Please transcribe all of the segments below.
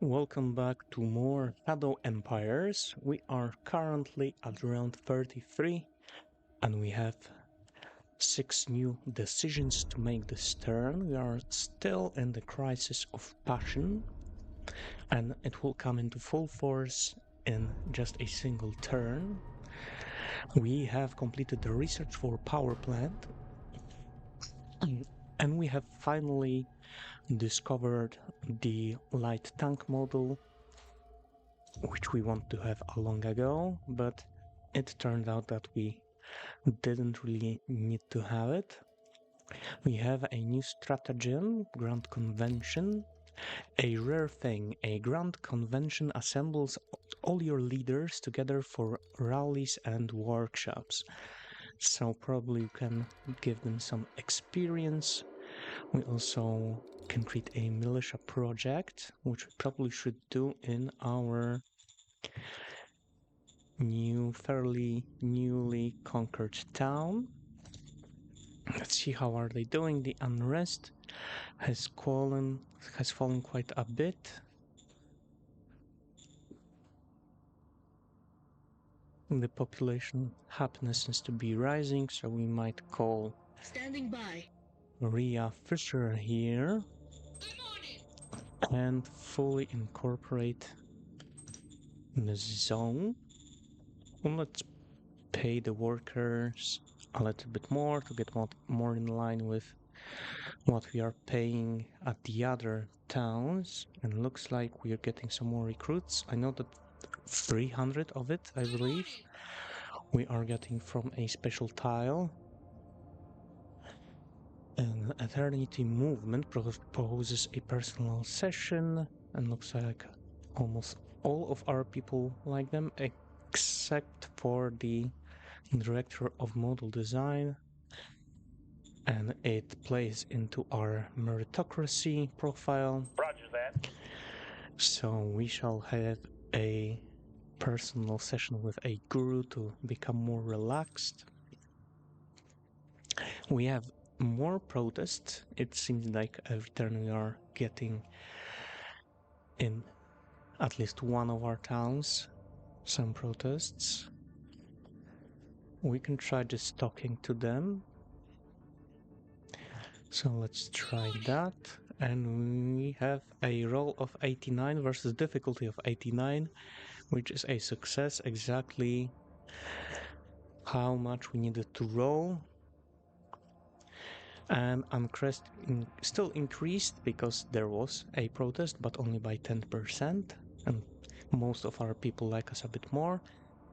Welcome back to more Shadow Empires. We are currently at round 33 and we have 6 new decisions to make this turn. We are still in the crisis of passion and it will come into full force in just a single turn. We have completed the research for power plant and we have finally discovered the light tank model, which we want to have a long ago, but it turned out that we didn't really need to have it. We have a new stratagem, Grand Convention. A rare thing, a Grand Convention assembles all your leaders together for rallies and workshops. So probably you can give them some experience. We also can create a militia project, which we probably should do in our fairly newly conquered town. Let's see how are they doing. The unrest has fallen quite a bit. The population happiness seems to be rising, so we might call Standing by. Maria Fisher here and fully incorporate the zone. Let's pay the workers a little bit more to get more in line with what we are paying at the other towns, and looks like we are getting some more recruits. I know that 300 of it, I believe, we are getting from a special tile. An Eternity Movement proposes a personal session, and looks like almost all of our people like them, except for the Director of Model Design, and it plays into our meritocracy profile. Roger that. So we shall have a personal session with a guru to become more relaxed. We have more protests. It seems like every turn we are getting in at least one of our towns some protests. We can try just talking to them. So let's try that. And we have a roll of 89 versus difficulty of 89, which is a success, exactly how much we needed to roll. And Uncrest still increased because there was a protest, but only by 10%, and most of our people like us a bit more.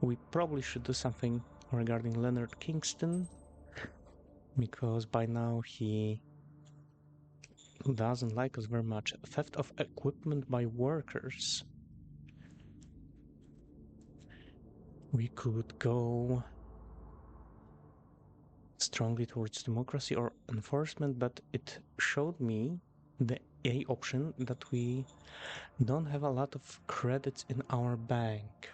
We probably should do something regarding Leonard Kingston, because by now he doesn't like us very much. Theft of equipment by workers. We could go strongly towards democracy or enforcement, but it showed me the A option that we don't have a lot of credits in our bank.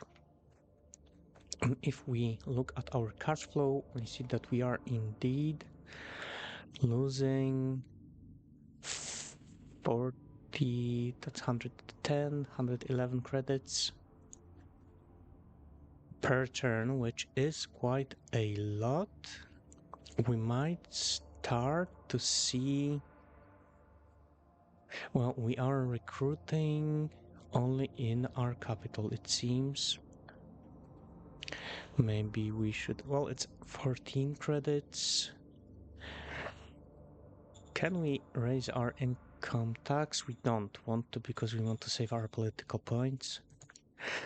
And if we look at our cash flow, we see that we are indeed losing 40, that's 110, 111 credits per turn, which is quite a lot. We might start to see... Well, we are recruiting only in our capital, it seems. Maybe we should... Well, it's 14 credits. Can we raise our income tax? We don't want to, because we want to save our political points.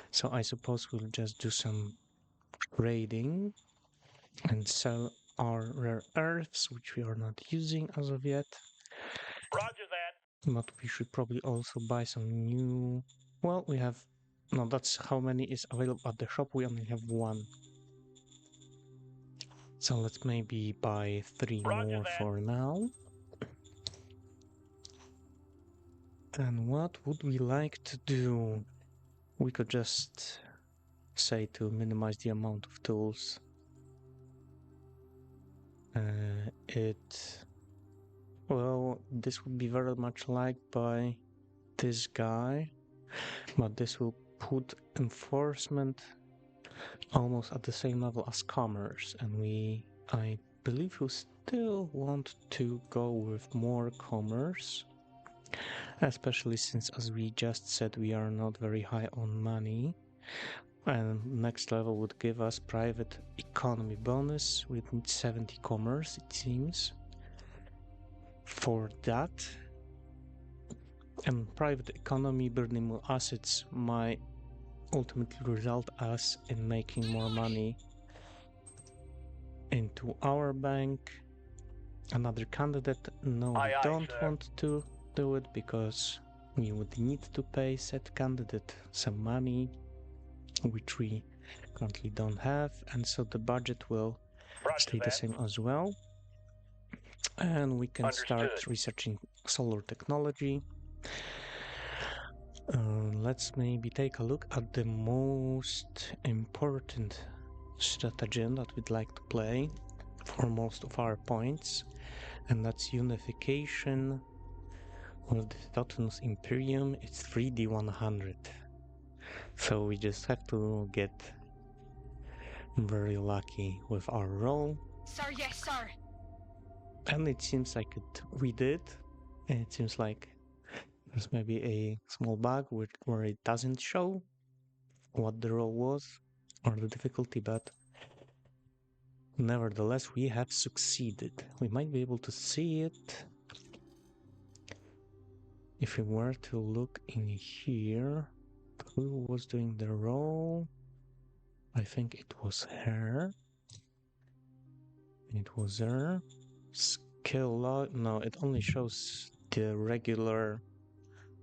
So I suppose we'll just do some trading and sell our rare earths, which we are not using as of yet. Roger that. But we should probably also buy some new... Well, we have... No, that's how many is available at the shop. We only have one. So let's maybe buy 3 more for now. And what would we like to do? We could just say to minimize the amount of tools. Well, this would be very much liked by this guy. But this will put enforcement almost at the same level as commerce, and I believe we still want to go with more commerce, especially since, as we just said, we are not very high on money. And next level would give us private economy bonus. We need 70 commerce, it seems, for that. And private economy burning more assets might ultimately result us in making more money into our bank. Another candidate, no, we Aye, don't sir. want to do it because we would need to pay said candidate some money, which we currently don't have, and so the budget will Roger stay the that. same as well. And we can start Understood. researching solar technology. Let's maybe take a look at the most important stratagem that we'd like to play for most of our points, and that's unification with the Toten's Imperium. It's 3D100, so we just have to get very lucky with our roll. Sir, yes, sir. And it seems like we did, and it seems like there's maybe a small bug where it doesn't show what the roll was or the difficulty, but nevertheless we have succeeded. We might be able to see it if we were to look in here. Who was doing the roll? I think it was her. It was her. Skill log. No, it only shows the regular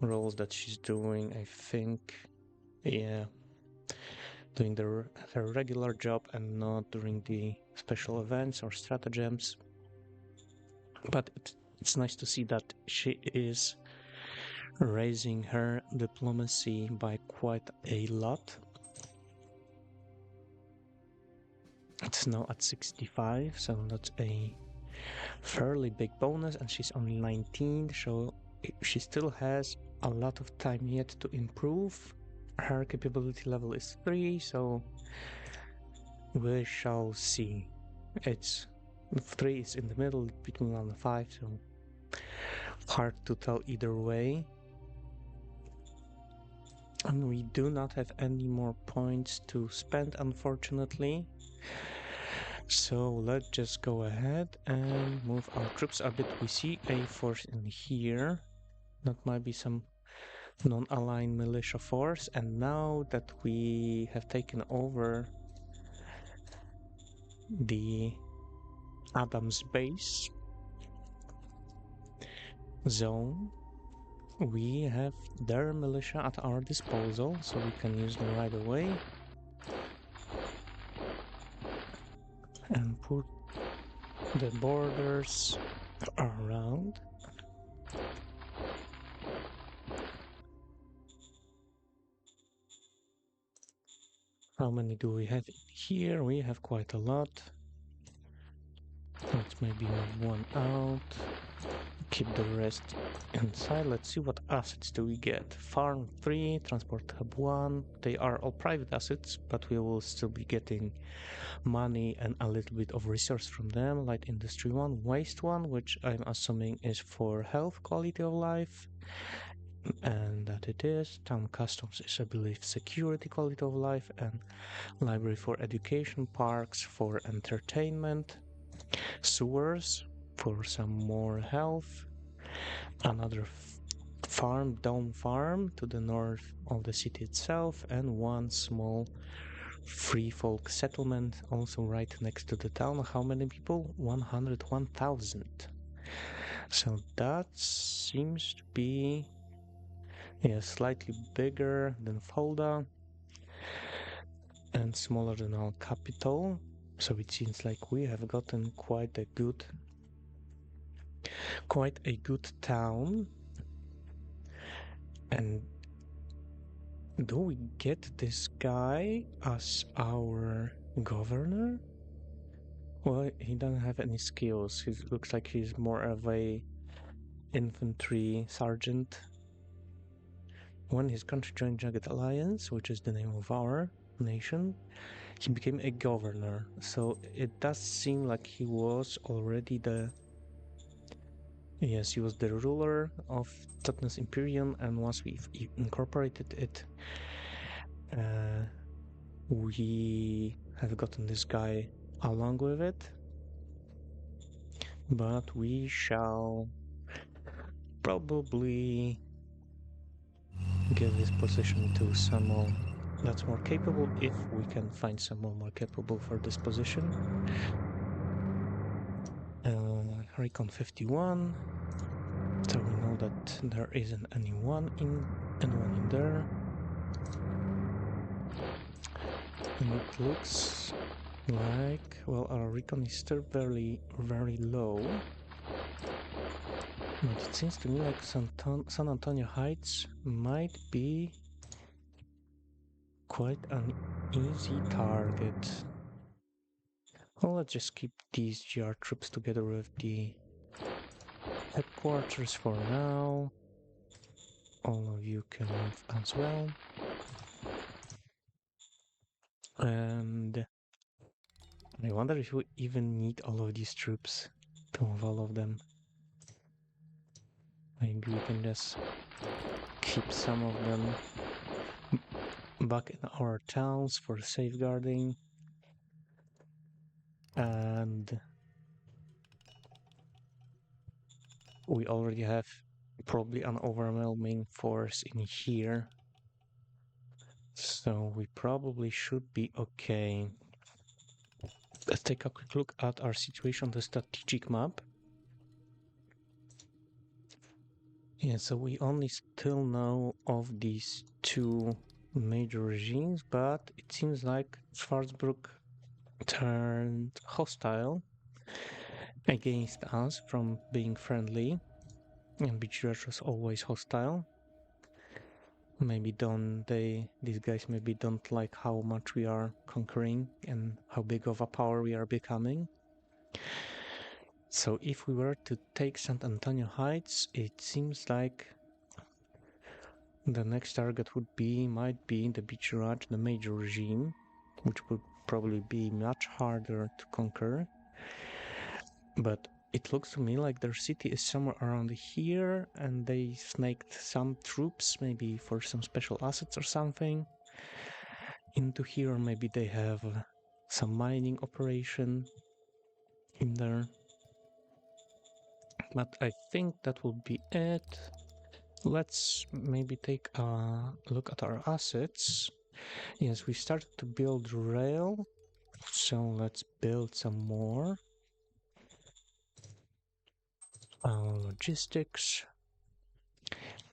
rolls that she's doing, I think. Yeah. Doing her regular job and not during the special events or stratagems. But it's nice to see that she is raising her diplomacy by quite a lot. It's now at 65, so that's a fairly big bonus, and she's only 19, so she still has a lot of time yet to improve. Her capability level is 3, so we shall see. It's 3 is in the middle between 1 and 5, so hard to tell either way. And we do not have any more points to spend, unfortunately. So let's just go ahead and move our troops a bit. We see a force in here. That might be some non-aligned militia force. And now that we have taken over the Adams base zone, we have their militia at our disposal, so we can use them right away. And put the borders around. How many do we have here? We have quite a lot. Let's maybe move one out. Keep the rest inside. Let's see what assets do we get. Farm 3, Transport Hub 1. They are all private assets, but we will still be getting money and a little bit of resource from them. Light Industry 1, Waste 1, which I'm assuming is for health, quality of life. And that it is. Town Customs is, I believe, security, quality of life, and Library for education, parks for entertainment, sewers for some more health, another farm, Dome Farm, to the north of the city itself, and one small free folk settlement also right next to the town. How many people? 101,000. So that seems to be slightly bigger than Fulda and smaller than our capital. So it seems like we have gotten quite a good town. And do we get this guy as our governor? Well, he doesn't have any skills. He looks like he's more of a infantry sergeant. when his country joined Jagged Alliance, which is the name of our nation, he became a governor. So it does seem like he was already he was the ruler of Totnes Imperium, and once we've incorporated it, we have gotten this guy along with it. But we shall probably give this position to someone that's more capable, if we can find someone more capable for this position. Recon 51. So we know that there isn't anyone in there. And it looks like, well, our recon is still very, very low. But it seems to me like San Antonio Heights might be quite an easy target. Well, let's just keep these GR troops together with the headquarters for now. All of you can move as well. And I wonder if we even need all of these troops to move all of them. Maybe we can just keep some of them back in our towns for safeguarding. And we already have probably an overwhelming force in here. So we probably should be okay. Let's take a quick look at our situation on the strategic map. Yeah, so we only still know of these two major regimes, but it seems like Schwarzburg turned hostile against us from being friendly, and Beechrush was always hostile. Maybe these guys maybe don't like how much we are conquering and how big of a power we are becoming. So if we were to take San Antonio Heights, it seems like the next target might be the Beechrush, the major regime, which would probably be much harder to conquer. But it looks to me like their city is somewhere around here, and they snaked some troops, maybe for some special assets or something, into here. Or maybe they have some mining operation in there. But I think that will be it. Let's maybe take a look at our assets. Yes, we started to build rail, so let's build some more. Logistics.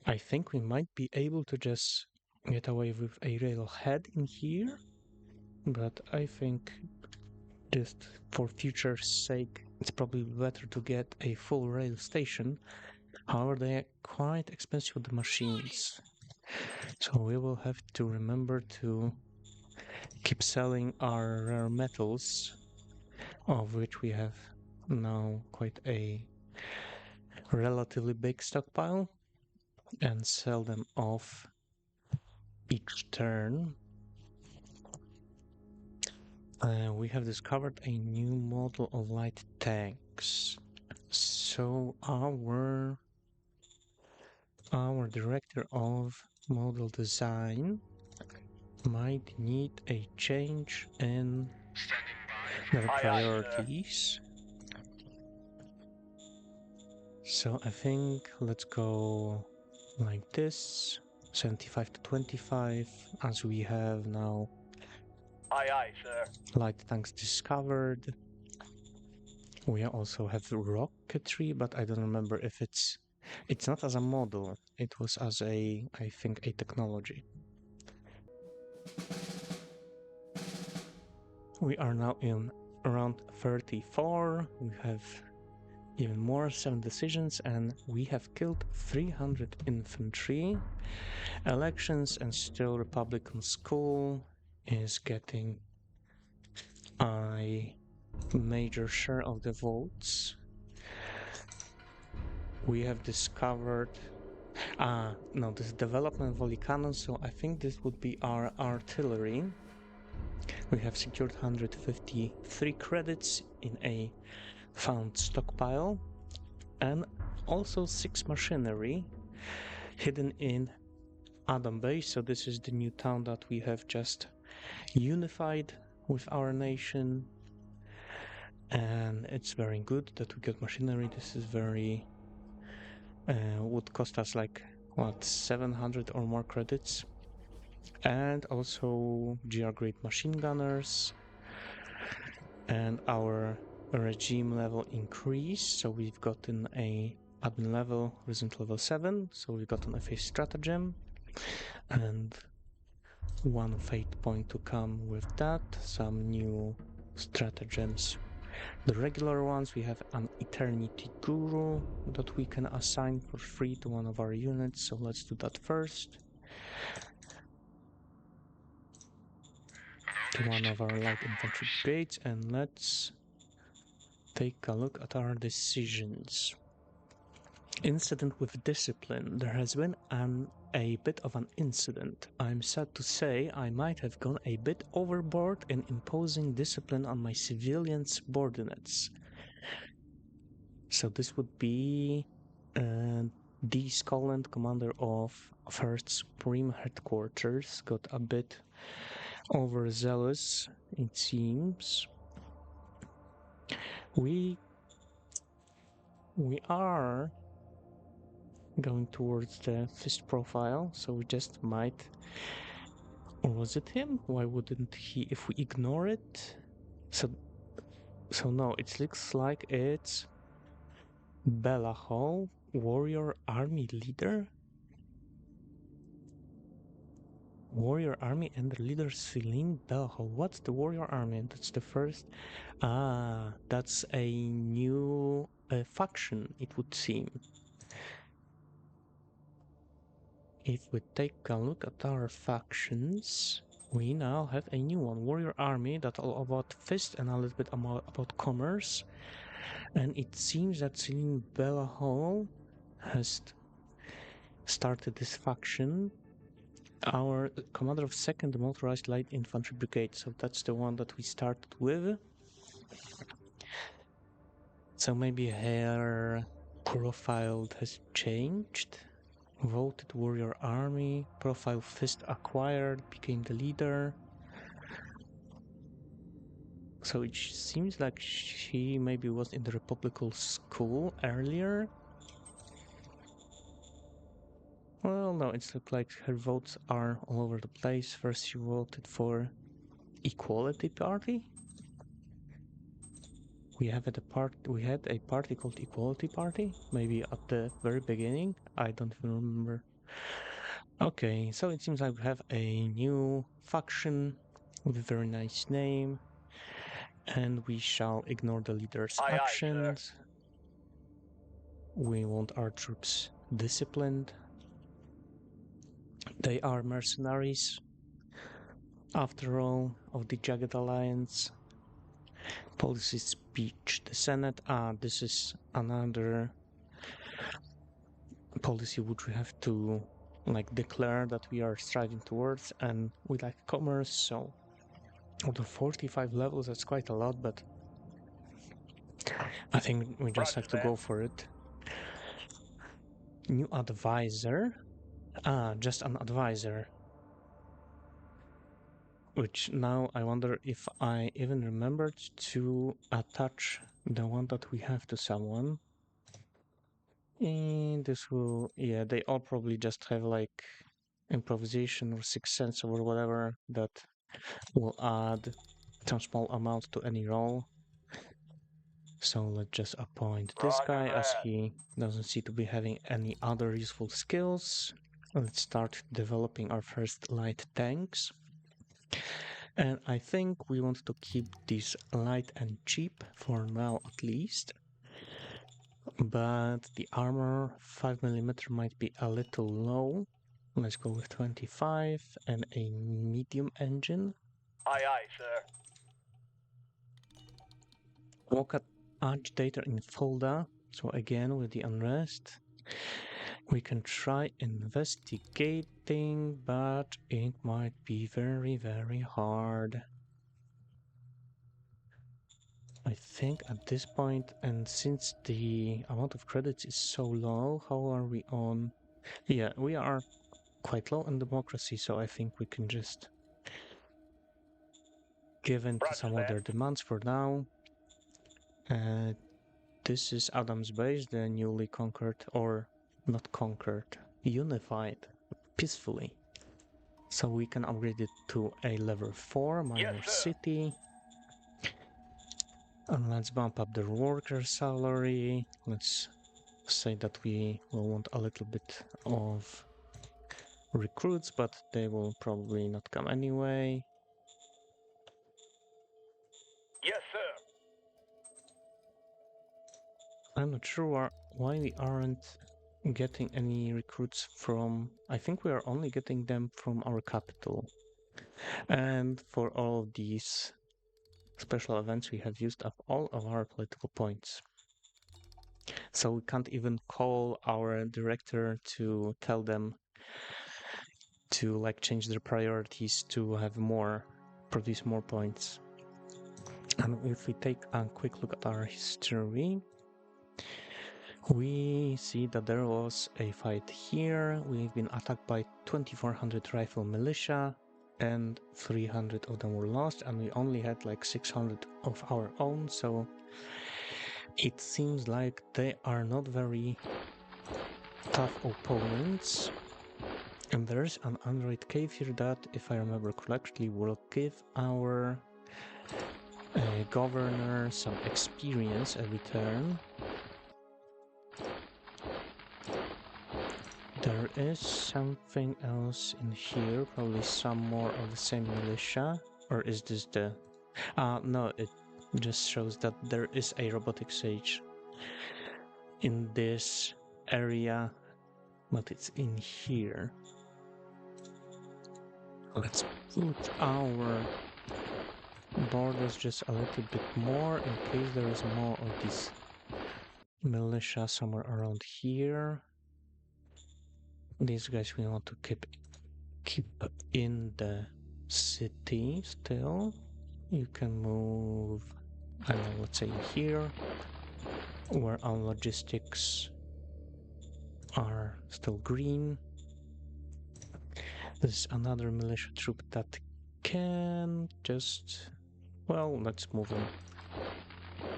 I think we might be able to just get away with a railhead in here, but I think just for future's sake, it's probably better to get a full rail station. However, they are quite expensive with the machines, so we will have to remember to keep selling our rare metals, of which we have now quite a relatively big stockpile, and sell them off each turn. We have discovered a new model of light tanks. So our director of model design might need a change in their priorities. So I think let's go like this, 75 to 25, as we have now Aye, sir. light tanks discovered. We also have rocketry, but I don't remember if it's not as a model. It was as I think a technology. We are now in round 34. We have even more 7 decisions, and we have killed 300 infantry. Elections, and still Republican School is getting a major share of the votes. We have discovered No, this is development volley cannon, so I think this would be our artillery. We have secured 153 credits in a found stockpile, and also 6 machinery hidden in Adam Base. So this is the new town that we have just unified with our nation, and it's very good that we got machinery. This is very would cost us like what 700 or more credits, and also GR grade machine gunners, and our regime level increased. So we've gotten a admin level, result level 7. So we've got an FA stratagem and one fate point to come with that. Some new stratagems. The regular ones, we have an Eternity Guru that we can assign for free to one of our units, so let's do that first. To one of our light infantry brigades, and let's take a look at our decisions. Incident with discipline. There has been a bit of an incident. I'm sad to say I might have gone a bit overboard in imposing discipline on my civilian subordinates. So this would be D. Scotland, commander of 1st Supreme Headquarters, got a bit overzealous, it seems. We are going towards the fist profile, so we just might... Or was it him? Why wouldn't he, if we ignore it? So no, it looks like it's Bella Hall, warrior army leader? Warrior army and the leader Celine Bella Hall. What's the warrior army? That's the first... that's a new faction, it would seem. If we take a look at our factions, we now have a new one, warrior army, that's all about fist and a little bit about commerce. And it seems that Celine Bella Hall has started this faction. Our commander of 2nd Motorized Light Infantry Brigade, so that's the one that we started with. So maybe her profile has changed. Voted warrior army, profile fist acquired, became the leader. So it seems like she maybe was in the Republical School earlier. Well, no, it looks like her votes are all over the place. First she voted for Equality Party. We had a party called Equality Party, maybe at the very beginning. I don't even remember. Okay, so it seems like we have a new faction with a very nice name, and we shall ignore the leader's actions. We want our troops disciplined. They are mercenaries, after all, of the Jagged Alliance. Policy speech, the Senate. This is another policy which we have to declare that we are striving towards, and we like commerce, so although 45 levels, that's quite a lot, but I think we just have to go for it. New advisor. Just an advisor. Which now I wonder if I even remembered to attach the one that we have to someone. And this will, yeah, they all probably just have improvisation or sixth sense or whatever that will add some small amount to any role. So let's just appoint this guy as he doesn't seem to be having any other useful skills. Let's start developing our first light tanks. And I think we want to keep these light and cheap for now at least. But the armor 5mm might be a little low. Let's go with 25 and a medium engine. Aye, aye, sir. Look at agitator in Fulda. So again with the unrest. We can try investigating, but it might be very, very hard. I think at this point, and since the amount of credits is so low, how are we on? Yeah, we are quite low in democracy, so I think we can just give in to Roger some that. other demands for now. Uh, this is Adam's base, the newly conquered, or not conquered, unified peacefully. So we can upgrade it to a level 4 Yes, minor sir. city. And let's bump up the worker salary. Let's say that we will want a little bit of recruits, but they will probably not come anyway. Yes, sir. I'm not sure why we aren't getting any recruits from. I think we are only getting them from our capital. And for all of these special events, we have used up all of our political points. So we can't even call our director to tell them to like change their priorities to have more, produce more points. And if we take a quick look at our history, we see that there was a fight here. We've been attacked by 2400 rifle militia and 300 of them were lost, and we only had like 600 of our own, so it seems like they are not very tough opponents. And there's an android cave here that, if I remember correctly, will give our governor some experience every turn. There is something else in here, probably some more of the same militia. Or is this the... no, it just shows that there is a robotic sage in this area, but it's in here. Let's put our borders just a little bit more in case there is more of these militia somewhere around here. These guys we want to keep in the city still. You can move, I don't know, let's say here, where our logistics are still green. There's another militia troop that can just, well, let's move them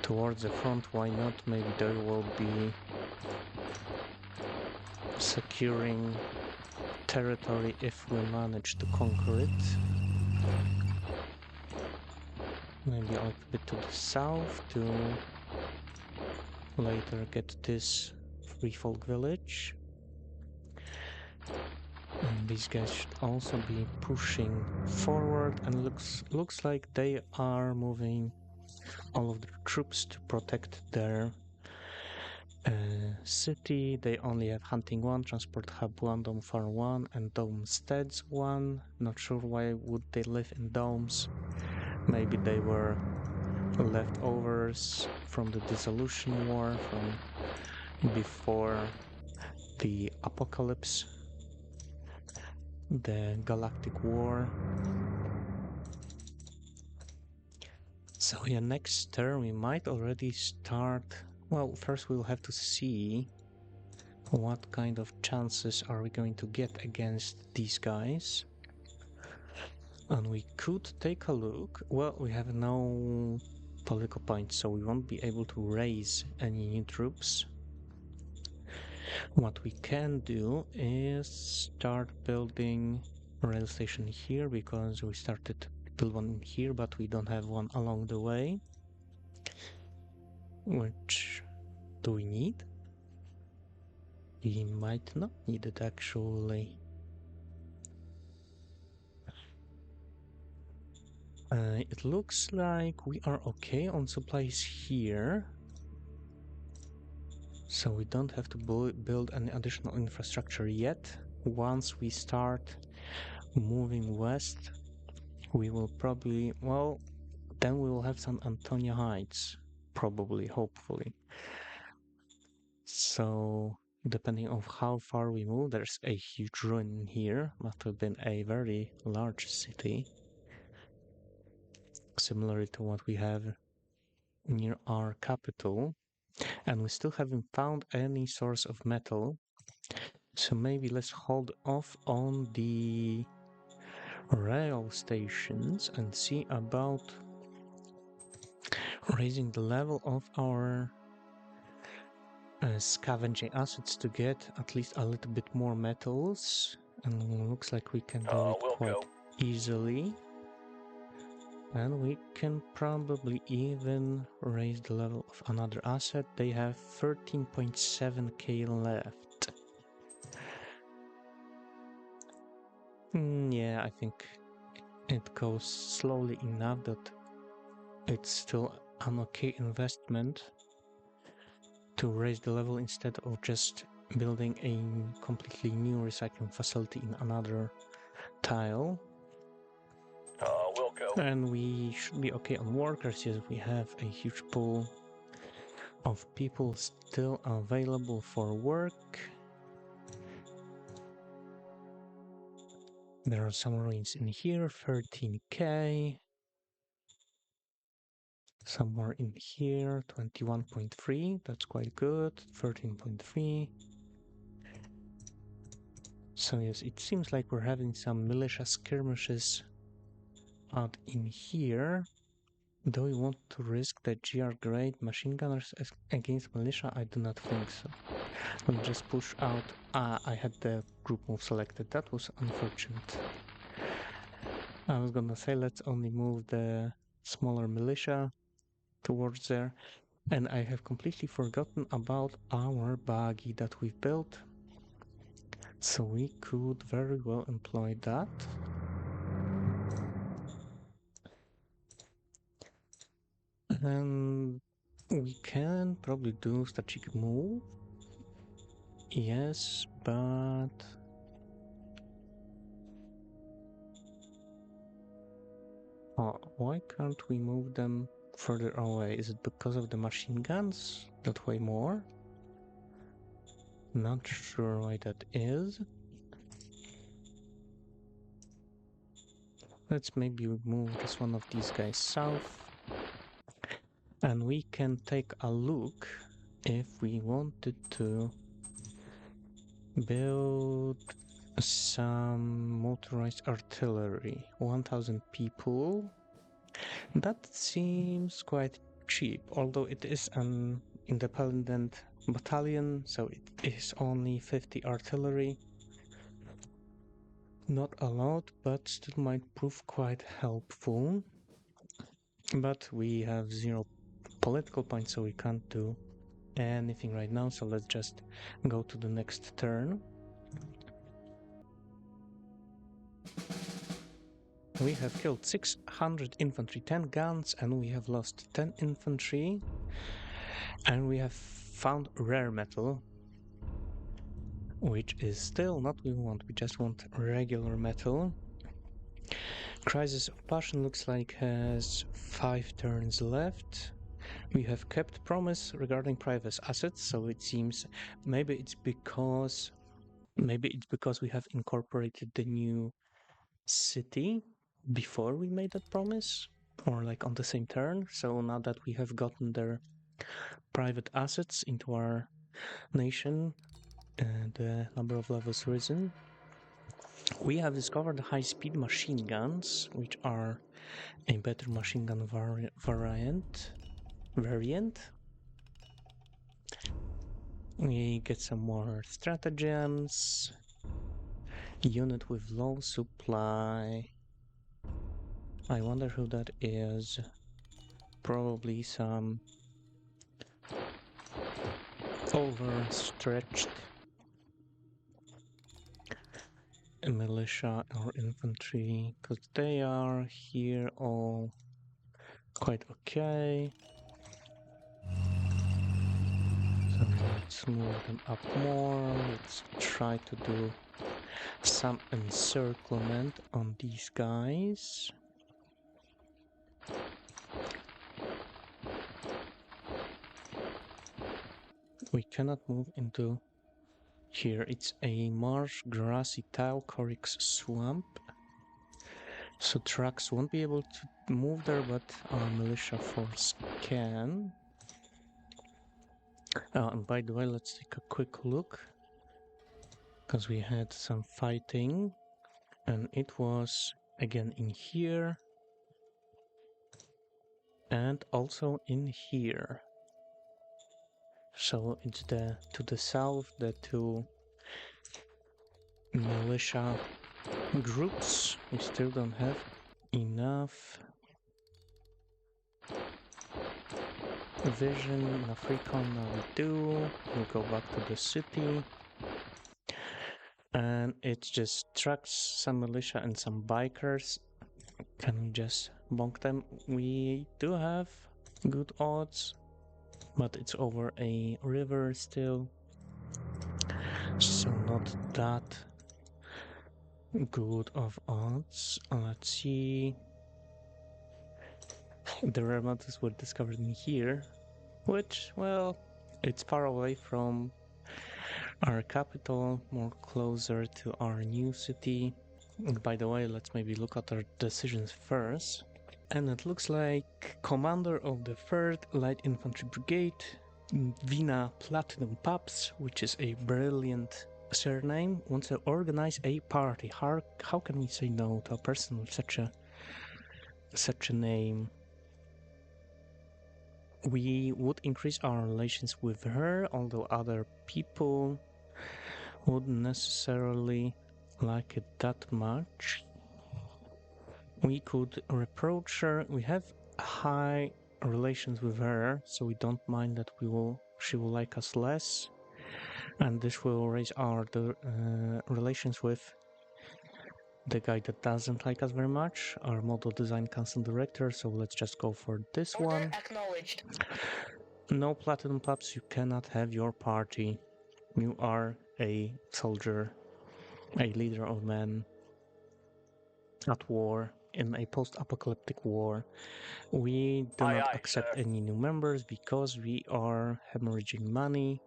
towards the front. Why not? Maybe they will be securing territory if we manage to conquer it. Maybe a little bit to the south to later get this free folk village. And these guys should also be pushing forward, and looks like they are moving all of the troops to protect their city. They only have hunting 1, transport hub 1, dome farm 1, and domesteads 1. Not sure why would they live in domes. Maybe they were leftovers from the dissolution war from before the apocalypse, the galactic war. So yeah, next turn we might already start. Well, first we'll have to see what kind of chances are we going to get against these guys. And we could take a look. Well, we have no political points, so we won't be able to raise any new troops. What we can do is start building a rail station here, because we started to build one here, but we don't have one along the way. Which do we need? We might not need it actually. It looks like we are okay on supplies here. So we don't have to build any additional infrastructure yet. Once we start moving west, we will probably, well, then we will have some Antonia Heights, probably, hopefully. So depending on how far we move, there's a huge ruin here. Must have been a very large city, similar to what we have near our capital. And we still haven't found any source of metal. So maybe let's hold off on the rail stations and see about raising the level of our scavenging assets to get at least a little bit more metals. And looks like we can do it We'll quite go. easily. And we can probably even raise the level of another asset. They have 13.7k left. Yeah, I think it goes slowly enough that it's still an okay investment to raise the level instead of just building a completely new recycling facility in another tile. We'll go. And we should be okay on workers. Yes, we have a huge pool of people still available for work. There are some ruins in here, 13k. Somewhere in here, 21.3, that's quite good, 13.3. So yes, it seems like we're having some militia skirmishes out in here. Do we want to risk the GR grade machine gunners against militia? I do not think so. We'll just push out. I had the group move selected. That was unfortunate. I was gonna say let's only move the smaller militia towards there. And I have completely forgotten about our buggy that we've built. So we could very well employ that. And we can probably do strategic move. Yes, but why can't we move them further away? Is it because of the machine guns that weigh more? Not sure why that is. Let's maybe move just one of these guys south. And we can take a look if we wanted to build some motorized artillery. 1000 people. That seems quite cheap, although it is an independent battalion, so it is only 50 artillery. Not a lot, but still might prove quite helpful. But we have 0 political points, so we can't do anything right now, so let's just go to the next turn. We have killed 600 infantry, 10 guns, and we have lost 10 infantry. And we have found rare metal, which is still not what we want, we just want regular metal. Crisis of Passion looks like has 5 turns left. We have kept promise regarding private assets, so it seems maybe it's because we have incorporated the new city before we made that promise, or like on the same turn. So now that we have gotten their private assets into our nation, the number of levels risen. We have discovered high-speed machine guns, which are a better machine gun variant. We get some more stratagems. Unit with low supply. I wonder who that is. Probably some overstretched militia or infantry, because they are here all quite okay. So let's move them up more. Let's try to do some encirclement on these guys. We cannot move into Here it's a marsh, grassy tile, Corix swamp. So trucks won't be able to move there, but our militia force can. And by the way, let's take a quick look, because we had some fighting, and it was again in here, and also in here. So it's to the south, the two militia groups. We still don't have enough vision, enough recon. Now we do. We'll go back to the city. And it's just trucks, some militia, and some bikers. Can we just bonk them? We do have good odds, but it's over a river still, so not that good of odds. Let's see. The rare metals were discovered in here, which, well, it's far away from our capital, more closer to our new city. And by the way, let's maybe look at our decisions first. And it looks like commander of the 3rd Light Infantry Brigade, Vina Platinum Pups, which is a brilliant surname, wants to organize a party. How can we say no to a person with such a name? We would increase our relations with her, although other people wouldn't necessarily like it that much. We could reproach her. We have high relations with her, so we don't mind that she will like us less, and this will raise our relations with the guy that doesn't like us very much, our model design constant director. So let's just go for this one. Acknowledged. No platinum pups, you cannot have your party. You are a soldier, a leader of men at war, in a post-apocalyptic war. We do not accept any new members because we are hemorrhaging money.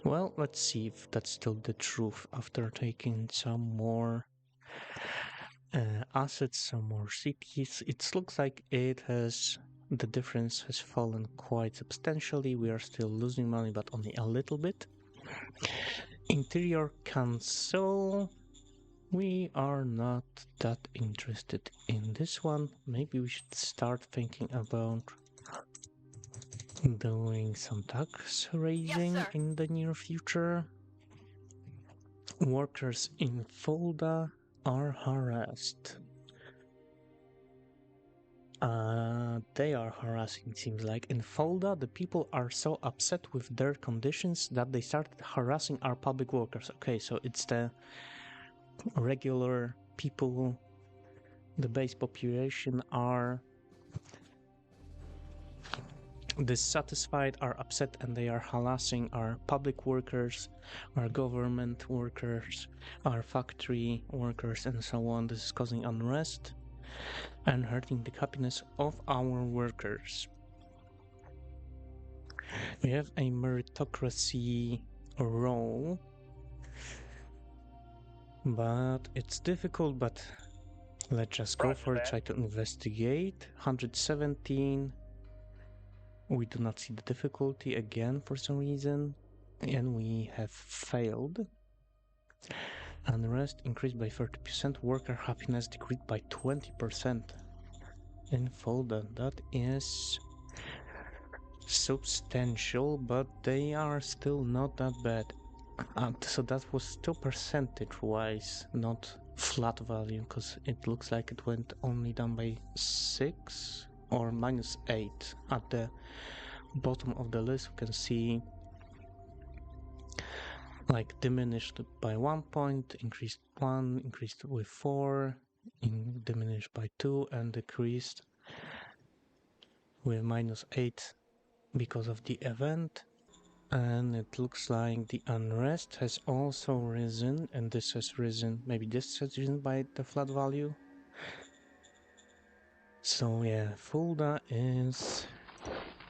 Well, let's see if that's still the truth after taking some more assets, some more cities. It looks like the difference has fallen quite substantially. We are still losing money, but only a little bit. Interior Council. We are not that interested in this one. Maybe we should start thinking about doing some tax raising in the near future. Workers in Fulda are harassed. They are harassing, it seems like. In Fulda, the people are so upset with their conditions that they started harassing our public workers. Okay, so it's the regular people, the base population are dissatisfied, are upset, and they are harassing our public workers, our government workers, our factory workers, and so on. This is causing unrest and hurting the happiness of our workers. We have a meritocracy role, but it's difficult, but let's just go for it, try to investigate. 117. We do not see the difficulty again for some reason, and we have failed. Unrest increased by 30%, worker happiness decreased by 20% in Fulda. That is substantial, but they are still not that bad. So that was still percentage-wise, not flat value, because it looks like it went only down by 6 or -8 at the bottom of the list. We can see like diminished by 1 point, increased 1, increased with 4, diminished by 2, and decreased with -8 because of the event. And it looks like the unrest has also risen, and this has risen, maybe this has risen by the flat value. So yeah, Fulda is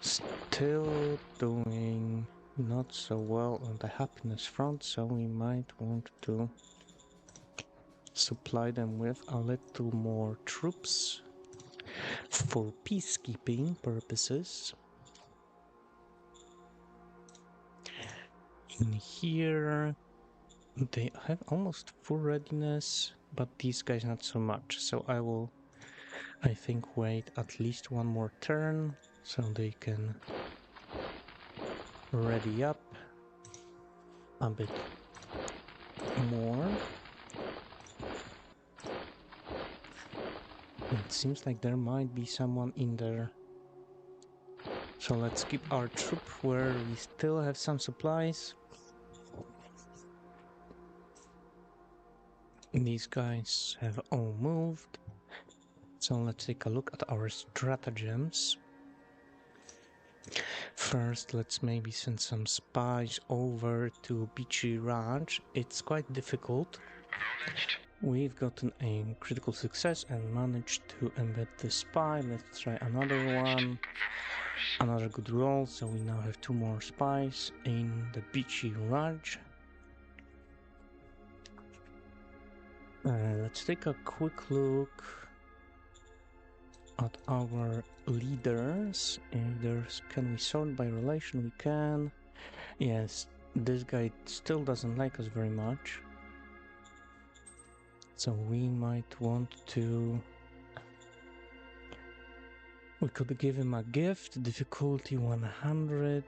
still doing not so well on the happiness front, so we might want to supply them with a little more troops for peacekeeping purposes. In here, they have almost full readiness, but these guys not so much. So I will, I think, wait at least one more turn so they can ready up a bit more. It seems like there might be someone in there. So let's keep our troop where we still have some supplies. These guys have all moved. So let's take a look at our stratagems. First, let's maybe send some spies over to Beachy Ranch. It's quite difficult. We've gotten a critical success and managed to embed the spy. Let's try another one. Another good roll, so we now have 2 more spies in the Beachy Ranch. Let's take a quick look at our leaders. If there's, can we sort by relation? We can. Yes, this guy still doesn't like us very much. So we might want to... We could give him a gift, difficulty 100.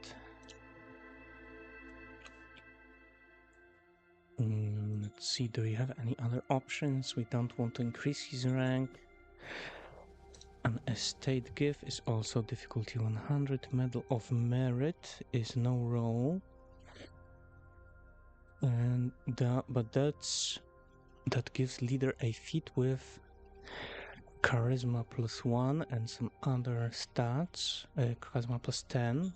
Let's see, do we have any other options? We don't want to increase his rank. An estate gift is also difficulty 100. Medal of Merit is no roll. And that gives leader a feat with charisma +1 and some other stats. Charisma +10.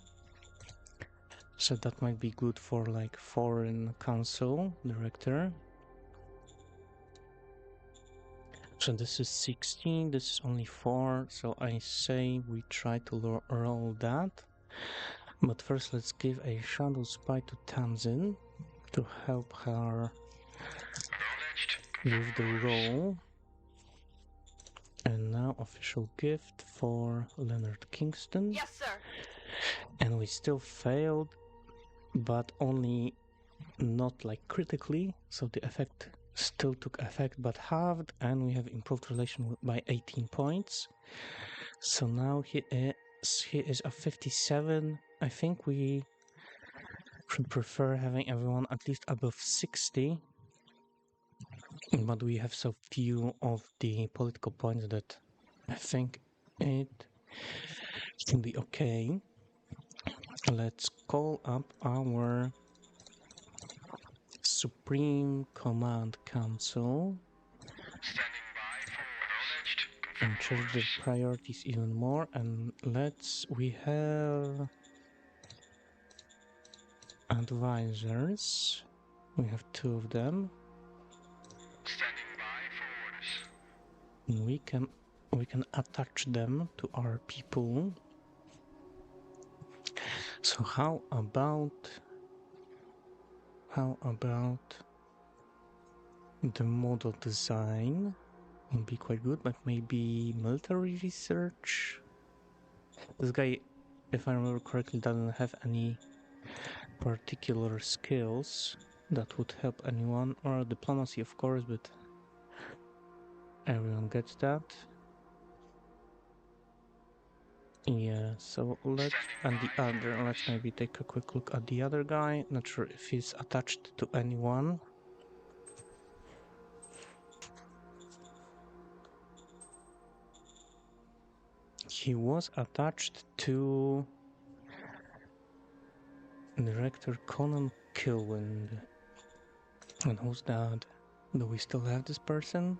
So that might be good for like foreign council director. So this is 16, this is only 4, so I say we try to roll that. But first let's give a shadow spy to Tamsin to help her with the roll. And now official gift for Leonard Kingston. Yes, sir. And we still failed, but only not like critically, so the effect still took effect but halved, and we have improved relation by 18 points. So now he is a 57. I think we should prefer having everyone at least above 60, but we have so few of the political points that I think it will be okay. Let's call up our Supreme Command Council and change the priorities even more, and we have advisors. We have 2 of them. And we can attach them to our people. So how about the model design would be quite good, but maybe military research. This guy, if I remember correctly, doesn't have any particular skills that would help anyone, or diplomacy of course, but everyone gets that. Yeah, so let's maybe take a quick look at the other guy. Not sure if he's attached to anyone. He was attached to director Conan Kilwind. And who's that? Do we still have this person?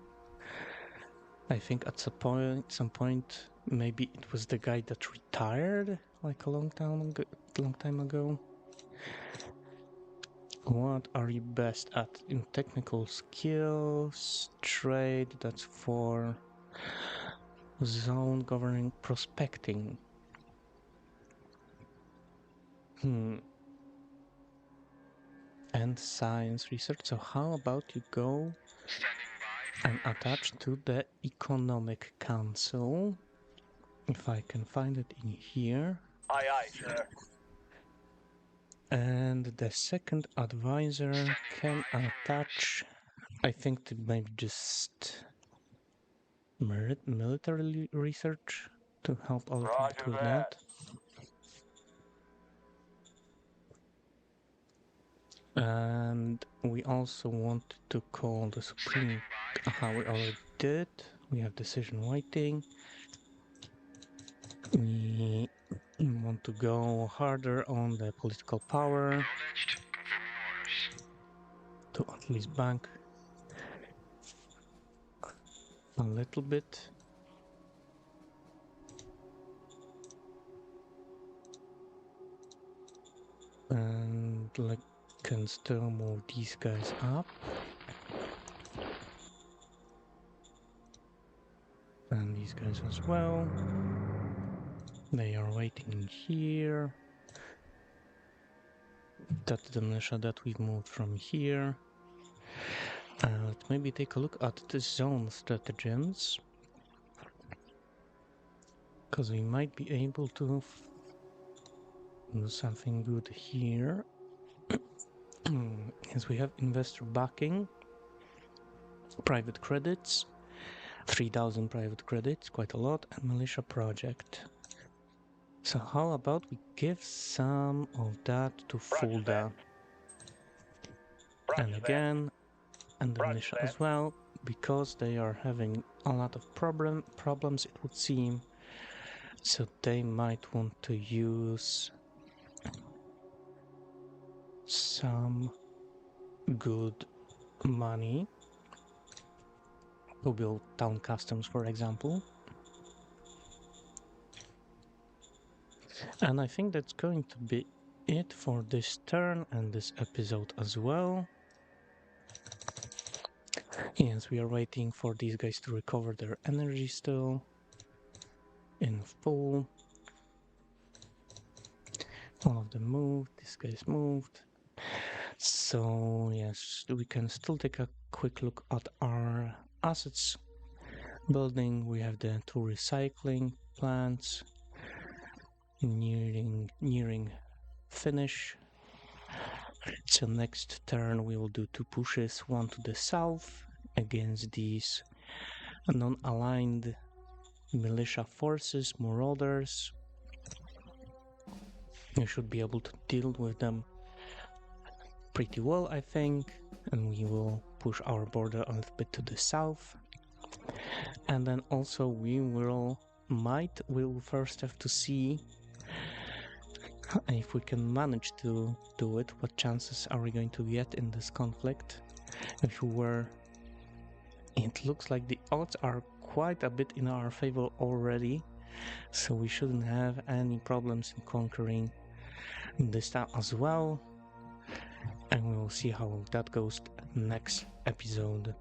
I think at some point, maybe it was the guy that retired like a long time ago. What are you best at? In technical skills, trade, that's for zone governing prospecting. and science research. So how about you go and attach to the Economic Council? If I can find it in here. Aye, sir. And the second advisor can attach, I think, to maybe just military research to help a little bit with that. And we also want to call the Supreme. We already did. We have decision waiting. We want to go harder on the political power to at least bank a little bit. And like can still move these guys up. And these guys as well. They are waiting here. That's the militia that we've moved from here. Let's maybe take a look at the zone stratagems. Because we might be able to do something good here. As we have investor backing, private credits, 3,000 private credits, quite a lot, and militia project. So how about we give some of that to Fulda? And again, and the militia as well, because they are having a lot of problems, it would seem. So they might want to use some good money to build town customs, for example. And I think that's going to be it for this turn and this episode as well. Yes, we are waiting for these guys to recover their energy still in full. All of them moved, this guy's moved. So yes, we can still take a quick look at our assets building. We have the two recycling plants nearing finish. So next turn we will do two pushes, one to the south against these non-aligned militia forces, marauders. We should be able to deal with them pretty well, I think, and we will push our border a little bit to the south. And then also we'll first have to see if we can manage to do it. What chances are we going to get in this conflict? It looks like the odds are quite a bit in our favor already, so we shouldn't have any problems in conquering this town as well. And we will see how that goes next episode.